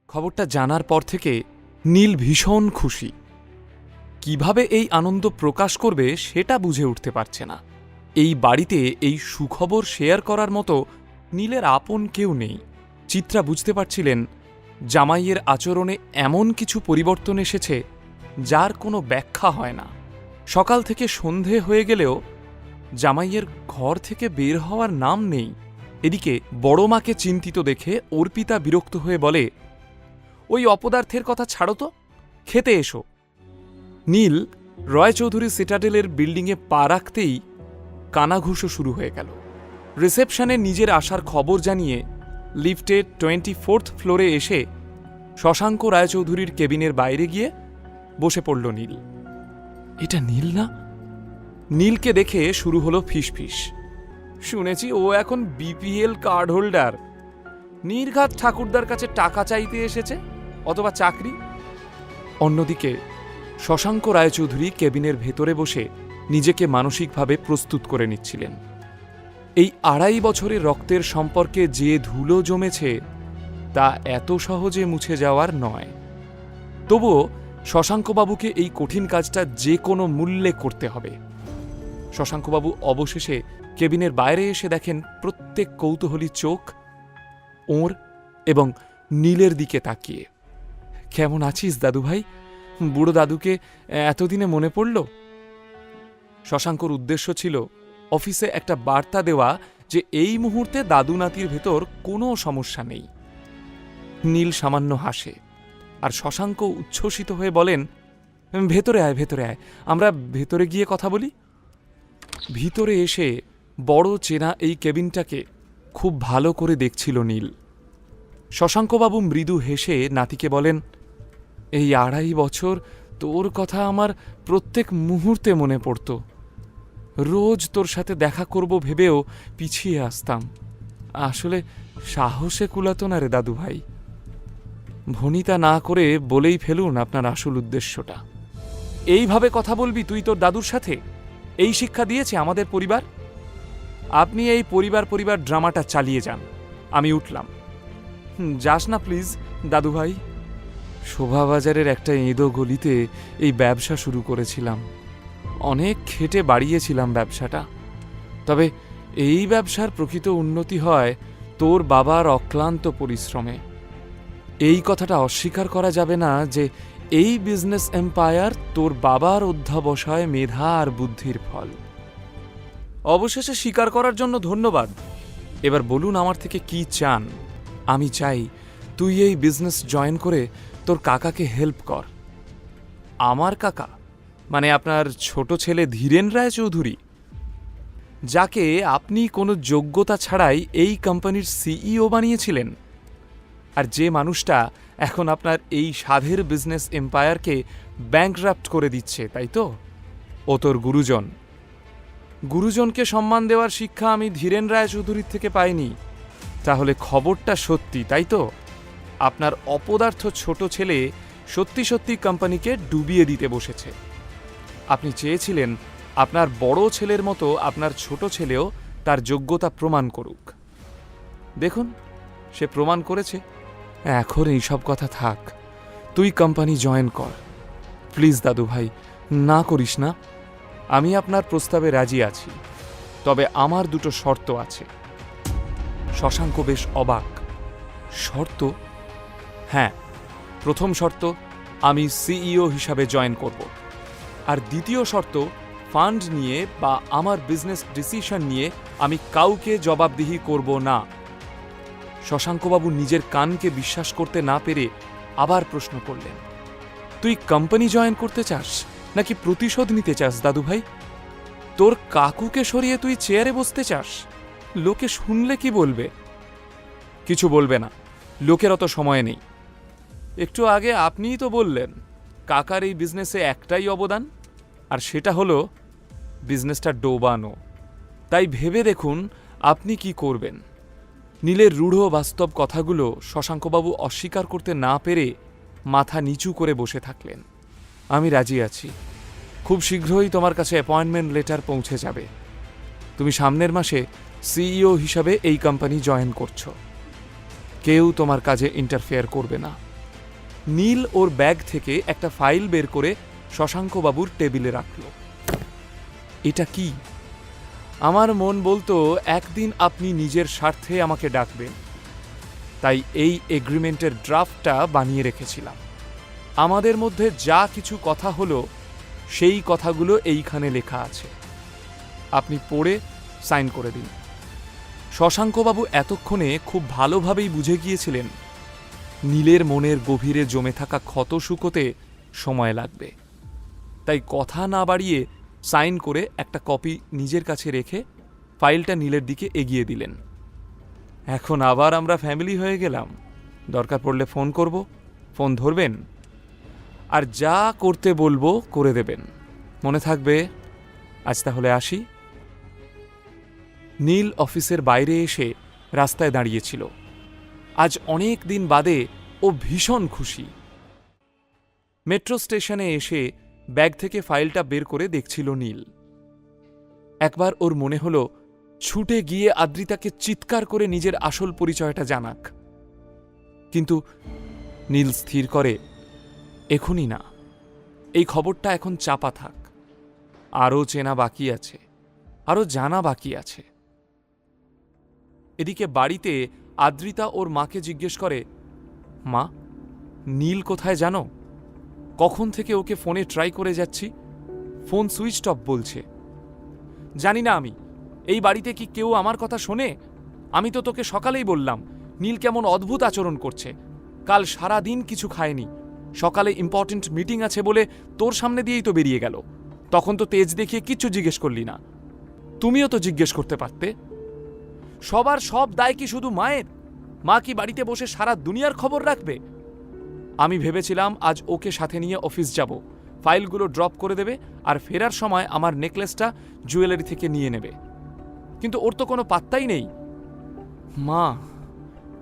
খবরটা জানার পর থেকে নীল ভীষণ খুশি। কিভাবে এই আনন্দ প্রকাশ করবে সেটা বুঝে উঠতে পারছে না। এই বাড়িতে এই সুখবর শেয়ার করার মতো নীলের আপন কেউ নেই। চিত্রা বুঝতে পারছিলেন জামাইয়ের আচরণে এমন কিছু পরিবর্তন এসেছে যার কোনো ব্যাখ্যা হয় না। সকাল থেকে সন্ধে হয়ে গেলেও জামাইয়ের ঘর থেকে বের হওয়ার নাম নেই। এদিকে বড় মাকে চিন্তিত দেখে অর্পিতা বিরক্ত হয়ে বলে, ওই অপদার্থের কথা ছাড়ো তো, খেতে এসো। নীল রয়চৌধুরী সিটাডেলের বিল্ডিংয়ে পা রাখতেই কানাঘুষো শুরু হয়ে গেল। রিসেপশনে নিজের আসার খবর জানিয়ে লিফটে 24th ফ্লোরে এসে শশাঙ্ক রায়চৌধুরীর কেবিনের বাইরে গিয়ে বসে পড়ল নীল। এটা নীল না? নীলকে দেখে শুরু হলো ফিসফিস। শুনেছি ও এখন বিপিএল কার্ড হোল্ডার। নির্ঘাত ঠাকুরদার কাছে টাকা চাইতে এসেছে, অথবা চাকরি। অন্যদিকে শশাঙ্ক রায়চৌধুরী কেবিনের ভেতরে বসে নিজেকে মানসিকভাবে প্রস্তুত করে নিচ্ছিলেন। এই 2.5 বছরের রক্তের সম্পর্কে যে ধুলো জমেছে তা এত সহজে মুছে যাওয়ার নয়। তবুও শশাঙ্কবাবুকে এই কঠিন কাজটা যে কোনো মূল্যে করতে হবে। শশাঙ্কবাবু অবশেষে কেবিনের বাইরে এসে দেখেন প্রত্যেক কৌতূহলী চোখ ওর এবং নীলের দিকে তাকিয়ে। কেমন আছিস দাদু ভাই? বুড়ো দাদুকে এতদিনে মনে পড়ল? শশাঙ্কর উদ্দেশ্য ছিল অফিসে একটা বার্তা দেওয়া যে এই মুহূর্তে দাদু নাতির ভেতর কোনো সমস্যা নেই। নীল সামান্য হাসে, আর শশাঙ্ক উচ্ছ্বসিত হয়ে বলেন, ভেতরে আয়, ভেতরে আয়, আমরা ভেতরে গিয়ে কথা বলি। ভিতরে এসে বড় চেনা এই কেবিনটাকে খুব ভালো করে দেখছিল নীল। শশাঙ্কবাবু মৃদু হেসে নাতিকে বলেন, এই 2.5 বছর তোর কথা আমার প্রত্যেক মুহূর্তে মনে পড়ত। রোজ তোর সাথে দেখা করব ভেবেও পিছিয়ে আসতাম। আসলে সাহসে কুলাতো না রে দাদু ভাই। ভনিতা না করে বলেই ফেলুন আপনার আসল উদ্দেশ্যটা। এইভাবে কথা বলবি তুই তোর দাদুর সাথে? এই শিক্ষা দিয়েছে আমাদের পরিবার? আপনি এই পরিবার ড্রামাটা চালিয়ে যান। আমি উঠলাম। যাস না প্লিজ দাদু ভাই। শোভাবাজারের একটা এঁদো গলিতে এই ব্যবসা শুরু করেছিলাম। অনেক খেটে বাড়িয়েছিলাম ব্যবসাটা। তবে এই ব্যবসার প্রকৃত উন্নতি হয় তোর বাবার অক্লান্ত পরিশ্রমে। এই কথাটা অস্বীকার করা যাবে না যে এই বিজনেস এম্পায়ার তোর বাবার অধ্যবসায়, মেধা আর বুদ্ধির ফল। অবশেষে স্বীকার করার জন্য ধন্যবাদ। এবার বলুন আমার থেকে কি চান? আমি চাই তুই এই বিজনেস জয়েন করে তোর কাকাকে হেল্প কর। আমার কাকা মানে আপনার ছোট ছেলে ধীরেন রায়চৌধুরী, যাকে আপনি কোনো যোগ্যতা ছাড়াই এই কোম্পানির সিইও বানিয়েছিলেন, আর যে মানুষটা এখন আপনার এই সাধের বিজনেস এম্পায়ারকে ব্যাংকরাপ্ট করে দিচ্ছে, তাই তো? ও তোর গুরুজন। গুরুজনকে সম্মান দেওয়ার শিক্ষা আমি ধীরেন রায়চৌধুরীর থেকে পাইনি। তাহলে খবরটা সত্যি, তাই তো? আপনার অপদার্থ ছোট ছেলে সত্যি সত্যি কোম্পানিকে ডুবিয়ে দিতে বসেছে। আপনি চেয়েছিলেন আপনার বড় ছেলের মতো আপনার ছোট ছেলেও তার যোগ্যতা প্রমাণ করুক। দেখুন, সে প্রমাণ করেছে। এখন এইসব কথা থাক, তুই কোম্পানি জয়েন কর। প্লিজ দাদু ভাই, না করিস না। আমি আপনার প্রস্তাবে রাজি আছি, তবে আমার 2টো শর্ত আছে। শশাঙ্ক বেশ অবাক। শর্ত? হ্যাঁ, প্রথম শর্ত, আমি সিইও হিসাবে জয়েন করব। আর দ্বিতীয় শর্ত, ফান্ড নিয়ে বা আমার বিজনেস ডিসিশন নিয়ে আমি কাউকে জবাবদিহি করব না। শশাঙ্কবাবু নিজের কানকে বিশ্বাস করতে না পেরে আবার প্রশ্ন করলেন, তুই কোম্পানি জয়েন করতে চাস নাকি প্রতিশোধ নিতে চাস দাদু ভাই? তোর কাকুকে সরিয়ে তুই চেয়ারে বসতে চাস? লোকে শুনলে কি বলবে? কিছু বলবে না, লোকের অত সময় নেই। একটু আগে আপনিই তো বললেন কাকার এই বিজনেসে একটাই অবদান, আর সেটা হলো বিজনেসটা ডোবানো। তাই ভেবে দেখুন আপনি কি করবেন। নীলের রূঢ় বাস্তব কথাগুলো শশাঙ্কবাবু অস্বীকার করতে না পেরে মাথা নিচু করে বসে থাকলেন। আমি রাজি আছি। খুব শীঘ্রই তোমার কাছে অ্যাপয়েন্টমেন্ট লেটার পৌঁছে যাবে। তুমি সামনের মাসে সিইও হিসাবে এই কোম্পানি জয়েন করছো। কেউ তোমার কাজে ইন্টারফেয়ার করবে না। নীল ওর ব্যাগ থেকে একটা ফাইল বের করে শশাঙ্কবাবুর টেবিলে রাখল। এটা কি? আমার মন বলতো একদিন আপনি নিজের স্বার্থে আমাকে ডাকবেন, তাই এই এগ্রিমেন্টের ড্রাফটটা বানিয়ে রেখেছিলাম। আমাদের মধ্যে যা কিছু কথা হলো সেই কথাগুলো এইখানে লেখা আছে, আপনি পড়ে সাইন করে দিন। শশাঙ্কবাবু এতক্ষণে খুব ভালোভাবেই বুঝে গিয়েছিলেন নীলের মনের গভীরে জমে থাকা ক্ষত শুকোতে সময় লাগবে, তাই কথা না বাড়িয়ে সাইন করে একটা কপি নিজের কাছে রেখে ফাইলটা নীলের দিকে এগিয়ে দিলেন। এখন আবার আমরা ফ্যামিলি হয়ে গেলাম, দরকার পড়লে ফোন করব, ফোন ধরবেন, আর যা করতে বলবো করে দেবেন, মনে থাকবে। আজ তাহলে আসি। নীল অফিসের বাইরে এসে রাস্তায় দাঁড়িয়েছিল। আজ অনেক দিন বাদে ও ভীষণ খুশি। মেট্রো স্টেশনে এসে ব্যাগ থেকে ফাইলটা বের করে দেখছিল নীল। একবার ওর মনে হলো ছুটে গিয়ে আদ্রিতাকে চিৎকার করে নিজের আসল পরিচয়টা জানাক, কিন্তু নীল স্থির করে এখনই না, এই খবরটা এখন চাপা থাক, আরও চেনা বাকি আছে, আরও জানা বাকি আছে। এদিকে বাড়িতে আদ্রিতা ওর মাকে জিজ্ঞেস করে, মা, নীল কোথায় জানো? কখন থেকে ওকে ফোনে ট্রাই করে যাচ্ছি, ফোন সুইচ অফ বলছে। জানি না আমি, এই বাড়িতে কি কেউ আমার কথা শোনে? আমি তো তোকে সকালেই বললাম নীল কেমন অদ্ভুত আচরণ করছে। কাল সারা দিন কিছু খায়নি, সকালে ইম্পর্টেন্ট মিটিং আছে বলে তোর সামনে দিয়েই তো বেরিয়ে গেল। তখন তো তেজ দেখিয়ে কিচ্ছু জিজ্ঞেস করলি না। তুমিও তো জিজ্ঞেস করতে পারতে। সবার সব দায় কি শুধু মায়ের? মা কি বাড়িতে বসে সারা দুনিয়ার খবর রাখবে? আমি ভেবেছিলাম আজ ওকে সাথে নিয়ে অফিস যাব, ফাইলগুলো ড্রপ করে দেবে আর ফেরার সময় আমার নেকলেসটা জুয়েলারি থেকে নিয়ে নেবে, কিন্তু ওর তো কোনো পাত্তাই নেই। মা,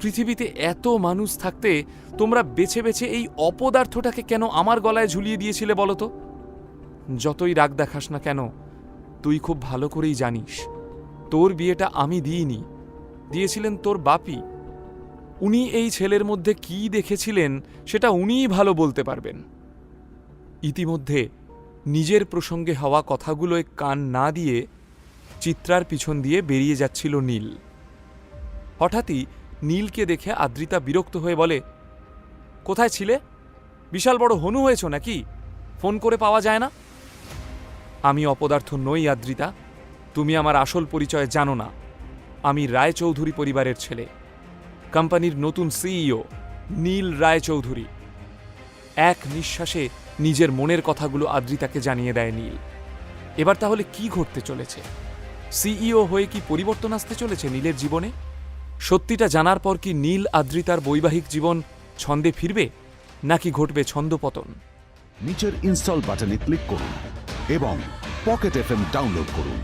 পৃথিবীতে এত মানুষ থাকতে তোমরা বেছে বেছে এই অপদার্থটাকে কেন আমার গলায় ঝুলিয়ে দিয়েছিলে বলো তো? যতই রাগ দেখাস না কেন, তুই খুব ভালো করেই জানিস তোর বিয়েটা আমি দিইনি, দিয়েছিলেন তোর বাপি। উনি এই ছেলের মধ্যে কি দেখেছিলেন সেটা উনিই ভালো বলতে পারবেন। ইতিমধ্যে নিজের প্রসঙ্গে হওয়া কথাগুলোয় কান না দিয়ে চিত্রার পিছন দিয়ে বেরিয়ে যাচ্ছিল নীল। হঠাৎই নীলকে দেখে আদ্রিতা বিরক্ত হয়ে বলে, কোথায় ছিলে? বিশাল বড় হনু হয়েছ নাকি? ফোন করে পাওয়া যায় না? আমি অপদার্থ নই আদ্রিতা, তুমি আমার আসল পরিচয় জানো না। আমি রায়চৌধুরী পরিবারের ছেলে, কোম্পানির নতুন সিইও নীল রায়চৌধুরী। এক নিঃশ্বাসে নিজের মনের কথাগুলো আদ্রিতাকে জানিয়ে দেয় নীল। এবার তাহলে কি ঘটতে চলেছে? সিইও হয়ে কি পরিবর্তন আসতে চলেছে নীলের জীবনে? সত্যিটা জানার পর কি নীল আদ্রিতার বৈবাহিক জীবন ছন্দে ফিরবে, নাকি ঘটবে ছন্দপতন? নিচের ইনস্টল বাটনে ক্লিক করুন এবং পকেট এফএম ডাউনলোড করুন।